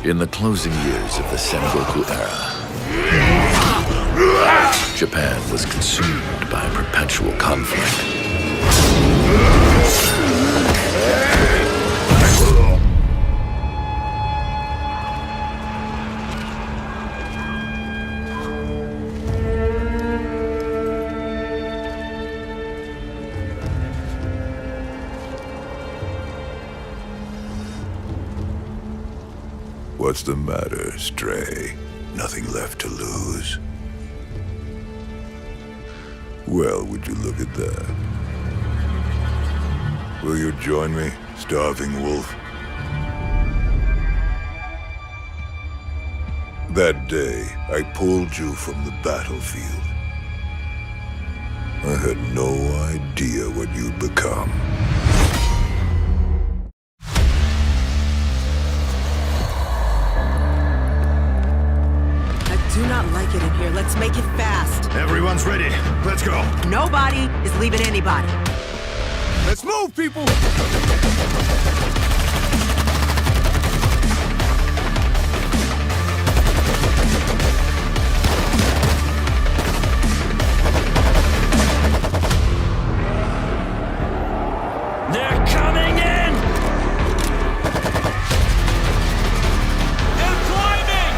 In the closing years of the Sengoku era, Japan was consumed by perpetual conflict. What's the matter, Stray? Nothing left to lose? Well, would you look at that? Will you join me, starving wolf? That day, I pulled you from the battlefield. I had no idea what you'd become. I do not like it in here. Let's make it fast. Everyone's ready. Let's go. Nobody is leaving anybody. Let's move, people! They're coming in! They're climbing!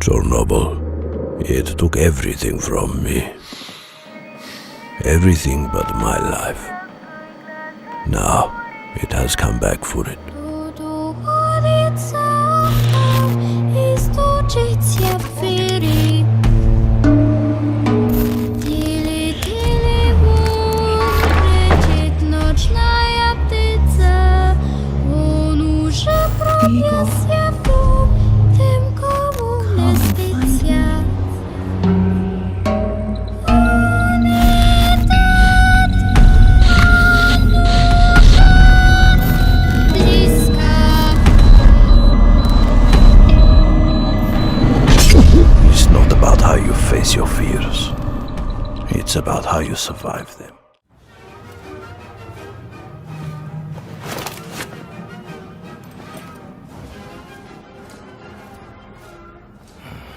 Chernobyl. It took everything from me. Everything but my life. Now, it has come back for it. Your fears. It's about how you survive them.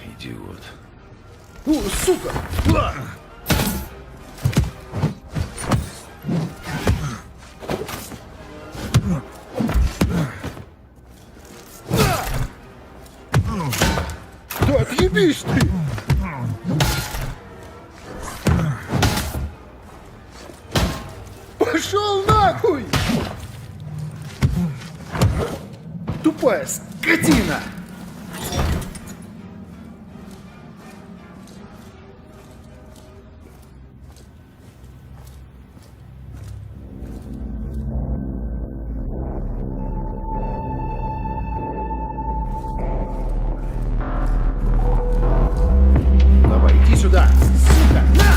Идиот. О, сука! Да отъебись ты! Пошел нахуй! Тупая скотина! Давай, иди сюда, сука! На!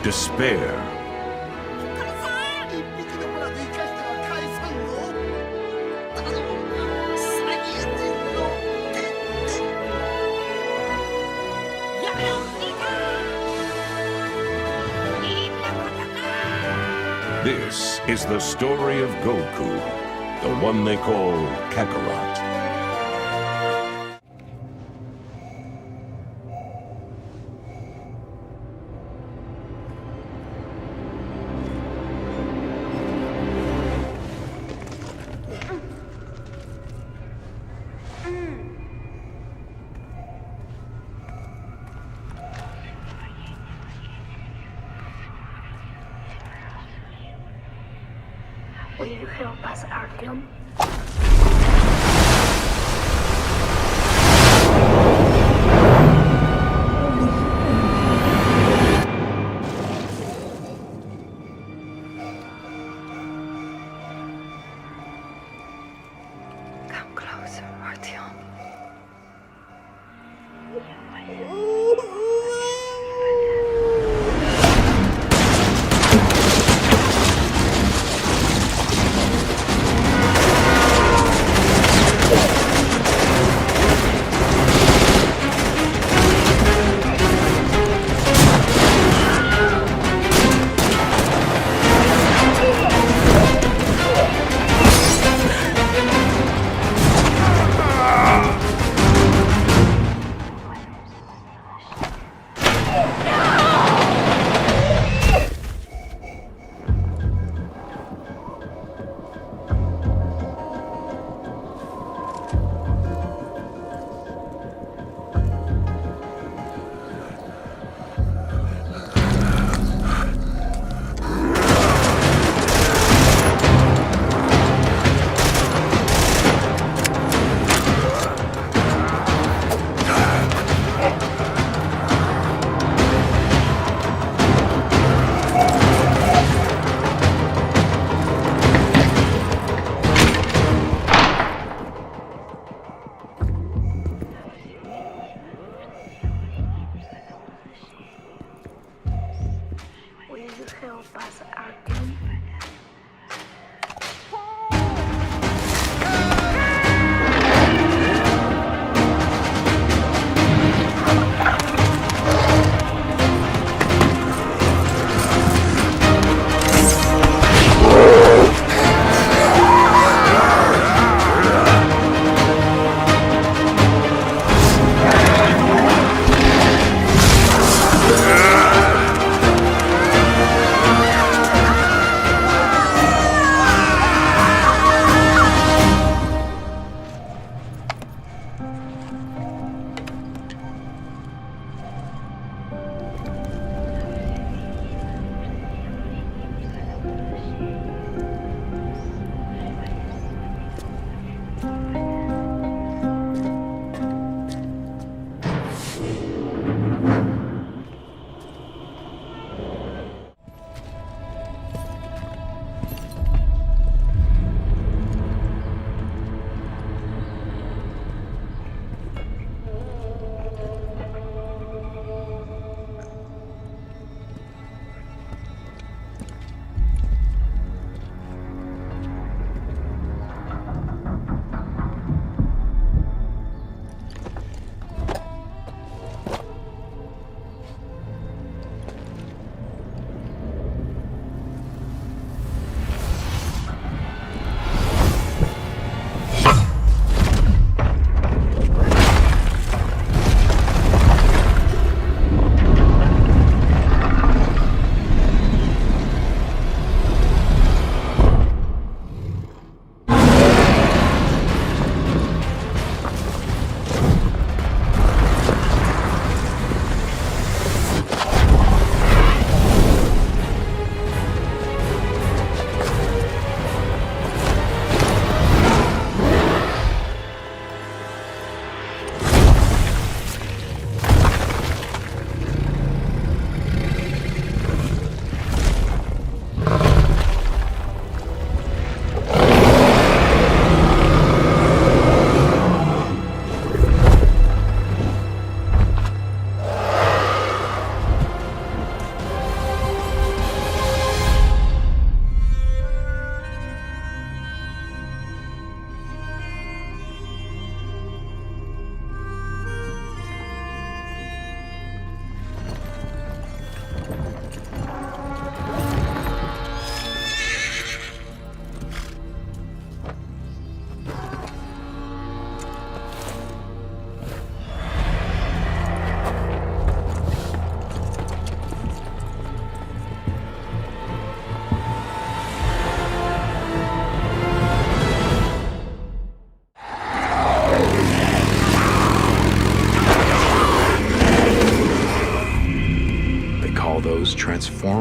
Despair. This is the story of Goku, the one they call Kakarot. Will you help us, Artyom? Come closer, Artyom.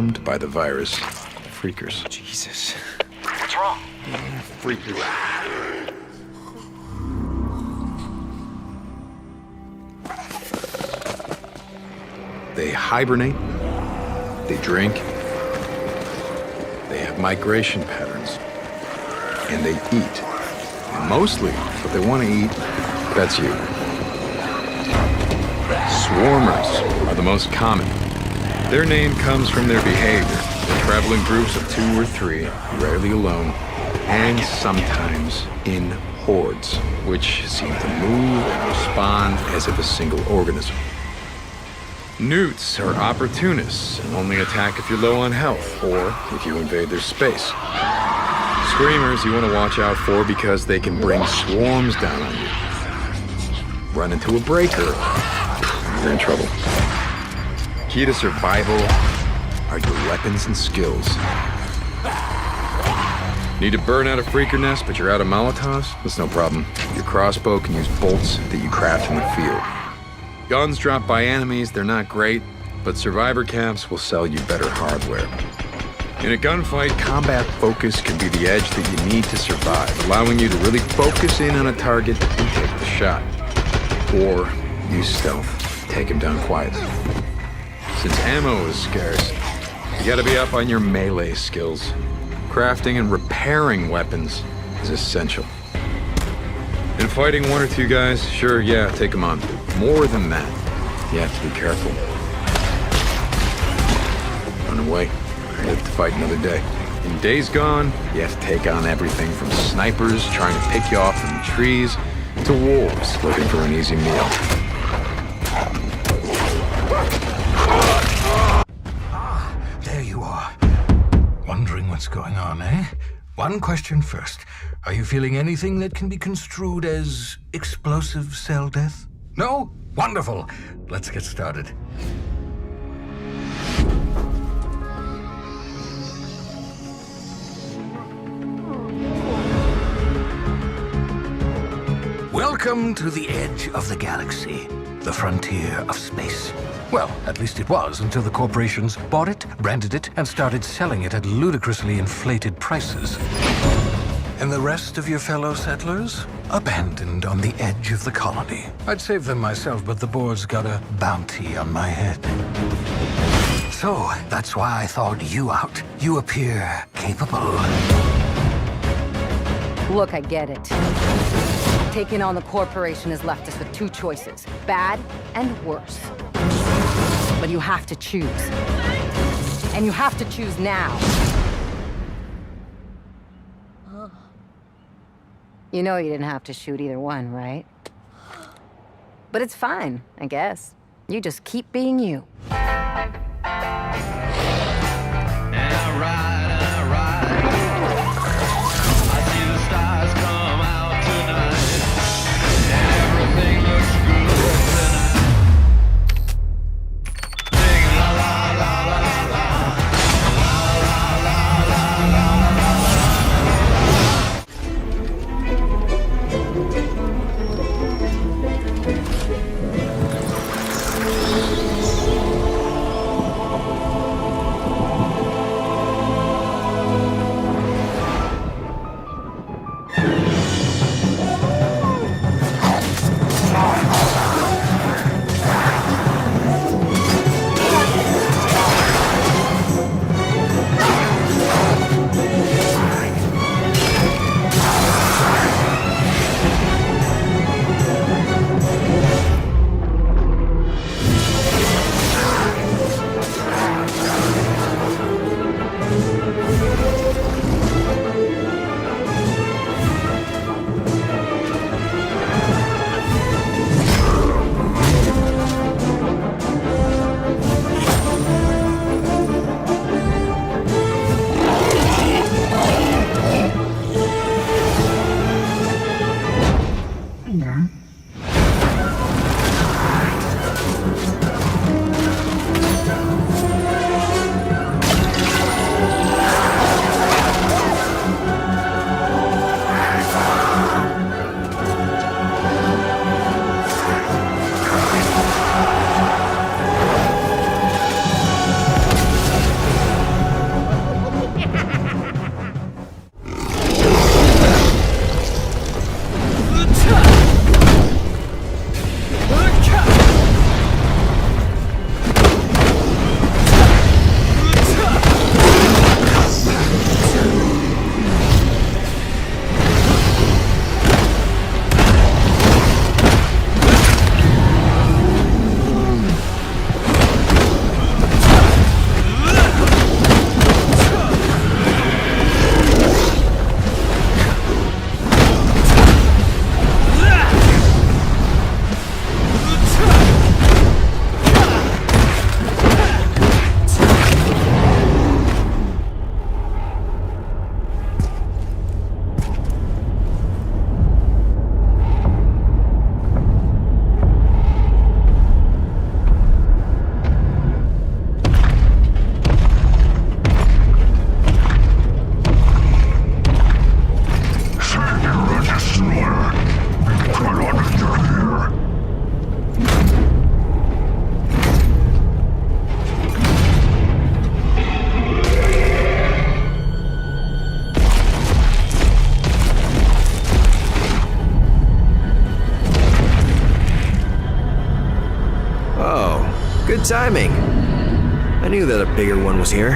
harmed by the virus. Freakers. Jesus. What's wrong? Freakers. They hibernate, they drink, they have migration patterns, and they eat. And mostly, what they want to eat, that's you. Swarmers are the most common. Their name comes from their behavior. They travel in groups of 2 or 3, rarely alone, and sometimes in hordes, which seem to move and respond as if a single organism. Newts are opportunists and only attack if you're low on health or if you invade their space. Screamers you want to watch out for because they can bring swarms down on you. Run into a breaker, you're in trouble. Key to survival are your weapons and skills. Need to burn out a freaker nest, but you're out of Molotovs? That's no problem. Your crossbow can use bolts that you craft in the field. Guns dropped by enemies, they're not great, but survivor camps will sell you better hardware. In a gunfight, combat focus can be the edge that you need to survive, allowing you to really focus in on a target and take the shot. Or use stealth, take him down quietly. Since ammo is scarce, you gotta be up on your melee skills. Crafting and repairing weapons is essential. In fighting 1 or 2 guys, sure, yeah, take them on. More than that, you have to be careful. Run away. Live to fight another day. In Days Gone, you have to take on everything from snipers trying to pick you off from the trees to wolves looking for an easy meal. There you are. Wondering what's going on, eh? One question first. Are you feeling anything that can be construed as explosive cell death? No? Wonderful. Let's get started. Welcome to the edge of the galaxy, the frontier of space. Well, at least it was until the corporations bought it, branded it, and started selling it at ludicrously inflated prices. And the rest of your fellow settlers? Abandoned on the edge of the colony. I'd save them myself, but the board's got a bounty on my head. So, that's why I thawed you out. You appear capable. Look, I get it. Taking on the corporation has left us with 2 choices, bad and worse. But you have to choose. And you have to choose now. You know you didn't have to shoot either one, right? But it's fine, I guess. You just keep being you. Good timing. I knew that a bigger one was here.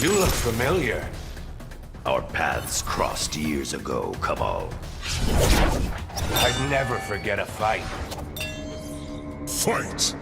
You look familiar. Our paths crossed years ago, Cabal. I'd never forget a fight. Fight!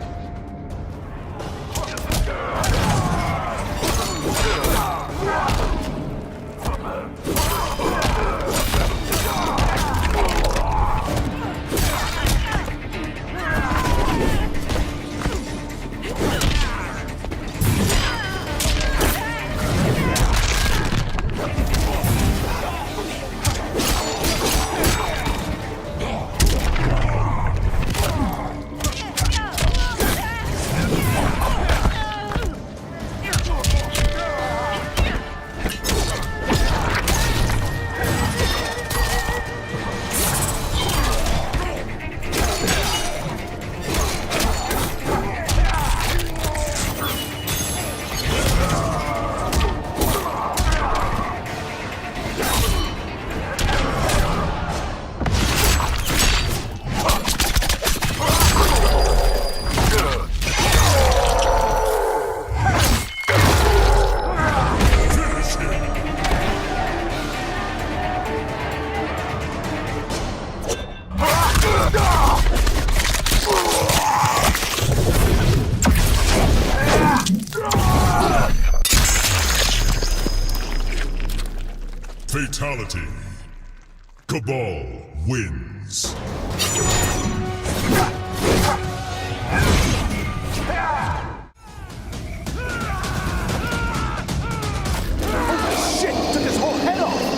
Fatality. Cabal wins. Shit! Took his whole head off!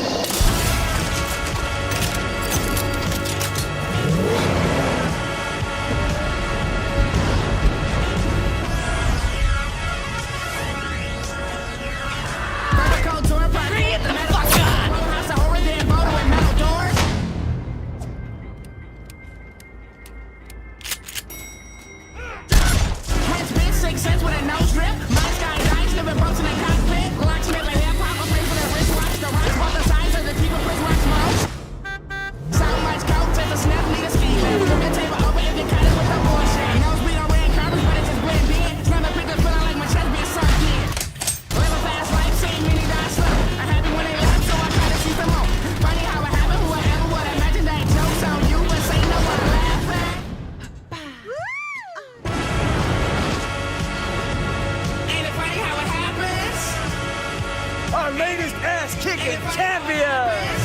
Our latest ass-kicking champion!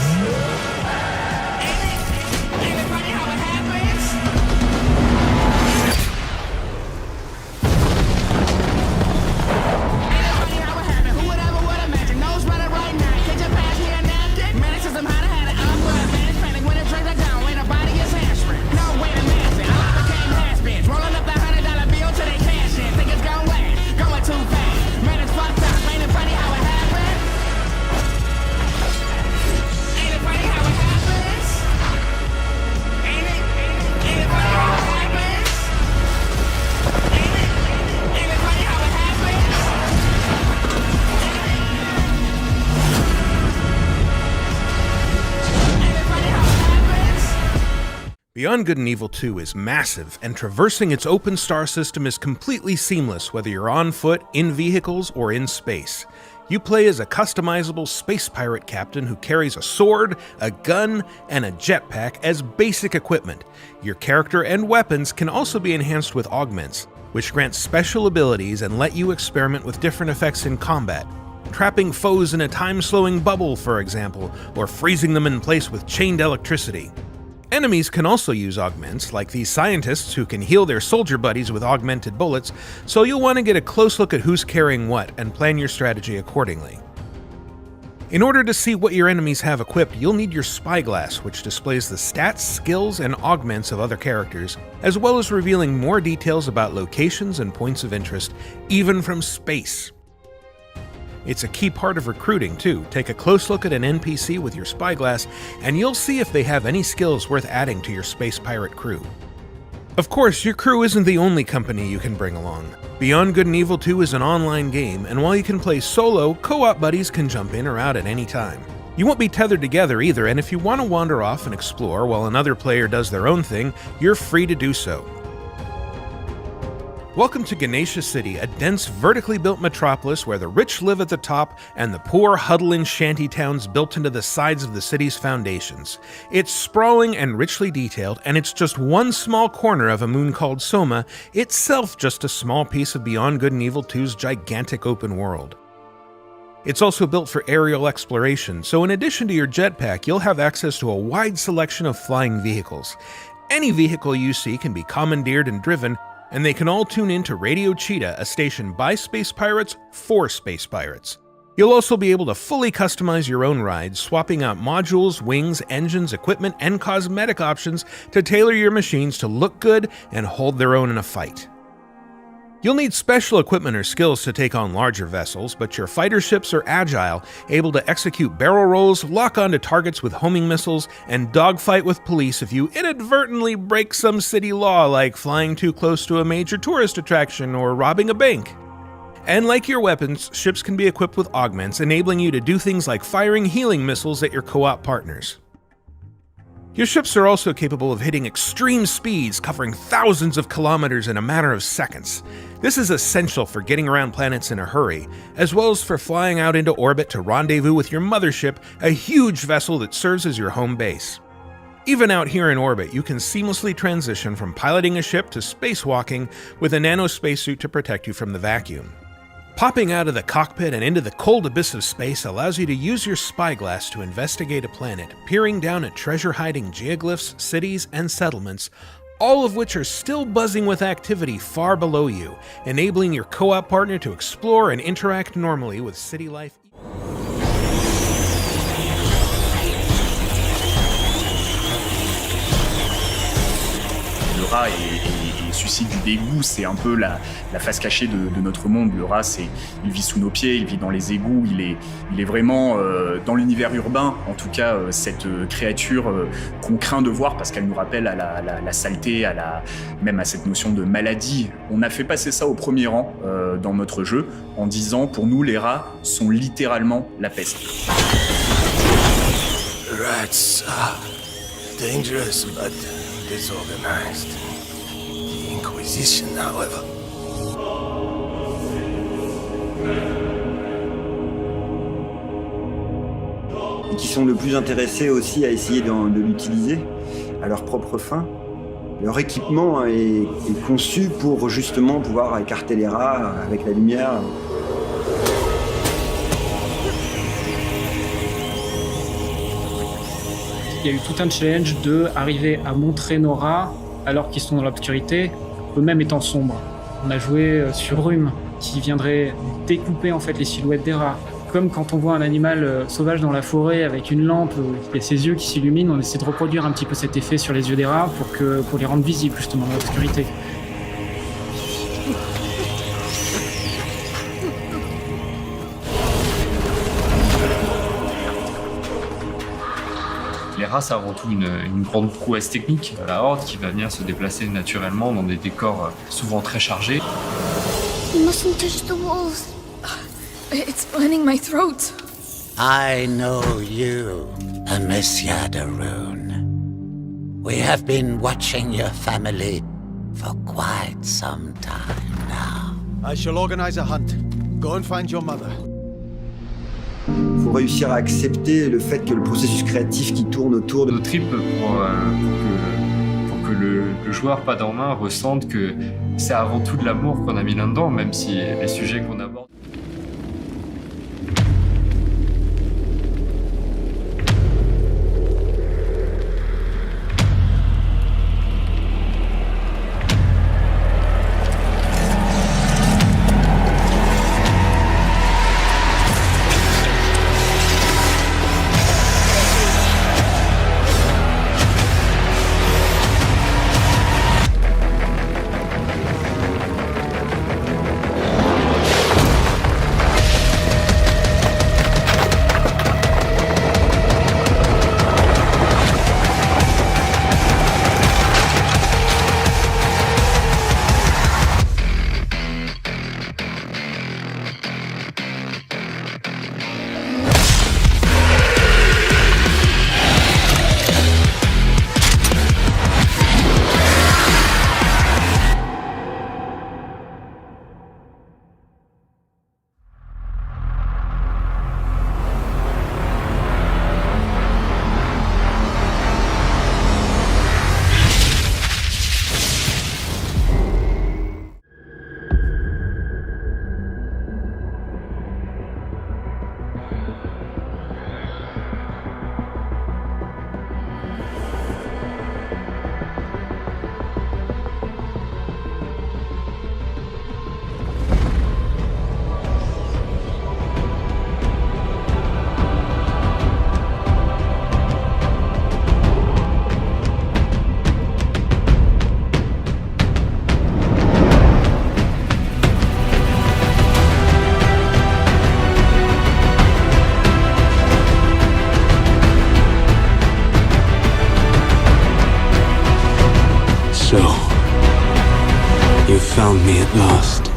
Beyond Good and Evil 2 is massive, and traversing its open star system is completely seamless whether you're on foot, in vehicles, or in space. You play as a customizable space pirate captain who carries a sword, a gun, and a jetpack as basic equipment. Your character and weapons can also be enhanced with augments, which grant special abilities and let you experiment with different effects in combat. Trapping foes in a time-slowing bubble, for example, or freezing them in place with chained electricity. Enemies can also use augments, like these scientists who can heal their soldier buddies with augmented bullets, so you'll want to get a close look at who's carrying what and plan your strategy accordingly. In order to see what your enemies have equipped, you'll need your spyglass, which displays the stats, skills, and augments of other characters, as well as revealing more details about locations and points of interest, even from space. It's a key part of recruiting, too. Take a close look at an NPC with your spyglass, and you'll see if they have any skills worth adding to your space pirate crew. Of course, your crew isn't the only company you can bring along. Beyond Good and Evil 2 is an online game, and while you can play solo, co-op buddies can jump in or out at any time. You won't be tethered together either, and if you want to wander off and explore while another player does their own thing, you're free to do so. Welcome to Ganesha City, a dense, vertically built metropolis where the rich live at the top and the poor huddle in shanty towns built into the sides of the city's foundations. It's sprawling and richly detailed, and it's just one small corner of a moon called Soma, itself just a small piece of Beyond Good and Evil 2's gigantic open world. It's also built for aerial exploration, so in addition to your jetpack, you'll have access to a wide selection of flying vehicles. Any vehicle you see can be commandeered and driven, and they can all tune in to Radio Cheetah, a station by space pirates for space pirates. You'll also be able to fully customize your own rides, swapping out modules, wings, engines, equipment, and cosmetic options to tailor your machines to look good and hold their own in a fight. You'll need special equipment or skills to take on larger vessels, but your fighter ships are agile, able to execute barrel rolls, lock onto targets with homing missiles, and dogfight with police if you inadvertently break some city law like flying too close to a major tourist attraction or robbing a bank. And like your weapons, ships can be equipped with augments, enabling you to do things like firing healing missiles at your co-op partners. Your ships are also capable of hitting extreme speeds, covering thousands of kilometers in a matter of seconds. This is essential for getting around planets in a hurry, as well as for flying out into orbit to rendezvous with your mothership, a huge vessel that serves as your home base. Even out here in orbit, you can seamlessly transition from piloting a ship to spacewalking with a nanospacesuit to protect you from the vacuum. Popping out of the cockpit and into the cold abyss of space allows you to use your spyglass to investigate a planet, peering down at treasure-hiding geoglyphs, cities, and settlements, all of which are still buzzing with activity far below you, enabling your co-op partner to explore and interact normally with city life. Le rat et suscite du dégoût, c'est un peu la face cachée de notre monde. Le rat, il vit sous nos pieds, il vit dans les égouts, il est vraiment dans l'univers urbain, en tout cas cette créature qu'on craint de voir parce qu'elle nous rappelle à la saleté, même à cette notion de maladie. On a fait passer ça au premier rang dans notre jeu en disant pour nous les rats sont littéralement la peste. Rats are dangerous but disorganized. The Inquisition, however. Et qui sont le plus intéressés aussi à essayer de l'utiliser à leur propre fin. Leur équipement est conçu pour justement pouvoir écarter les rats avec la lumière. Il y a eu tout un challenge de arriver à montrer nos rats alors qu'ils sont dans l'obscurité, eux-mêmes étant sombres. On a joué sur Brume, qui viendrait découper en fait les silhouettes des rats. Comme quand on voit un animal sauvage dans la forêt avec une lampe, il y a ses yeux qui s'illuminent, on essaie de reproduire un petit peu cet effet sur les yeux des rats pour les rendre visibles justement dans l'obscurité. Les rats, c'est avant tout une grande prouesse technique. La horde qui va venir se déplacer naturellement dans des décors souvent très chargés. You mustn't touch the walls. It's burning my throat. I know you, Amicia de Rune. We have been watching your family for quite some time now. I shall organize a hunt. Go and find your mother. Il faut réussir à accepter le fait que le processus créatif qui tourne autour de nos tripes pour que le joueur pas en main ressente que c'est avant tout de l'amour qu'on a mis là-dedans, même si les sujets qu'on aborde. So, you found me at last.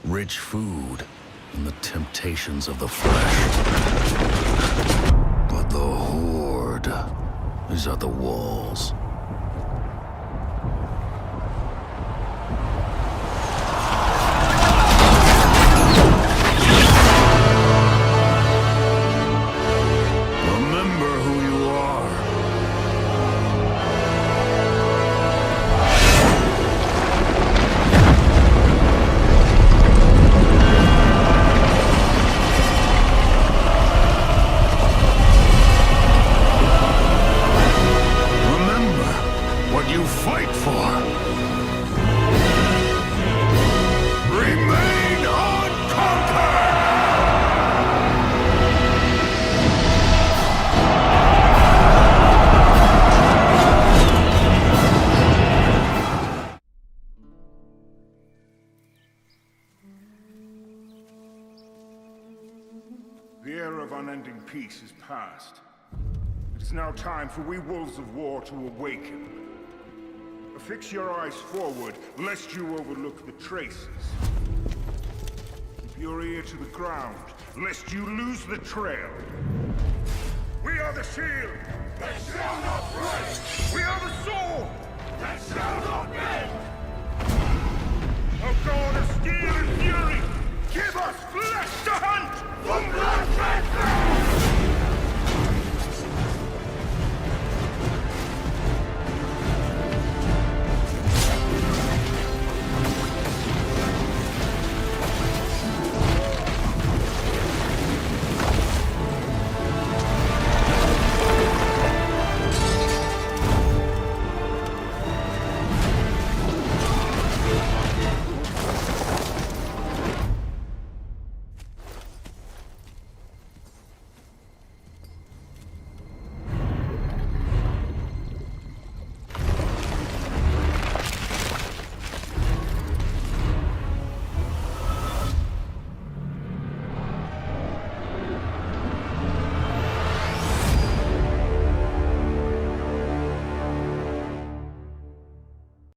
Rich food and the temptations of the flesh. But the horde is at the walls. Remember who you are. Fight for. Remain unconquered! The era of unending peace is past. It is now time for we wolves of war to awaken. Fix your eyes forward, lest you overlook the traces. Keep your ear to the ground, lest you lose the trail. We are the shield that shall not break! We are the sword that shall not bend! Oh God!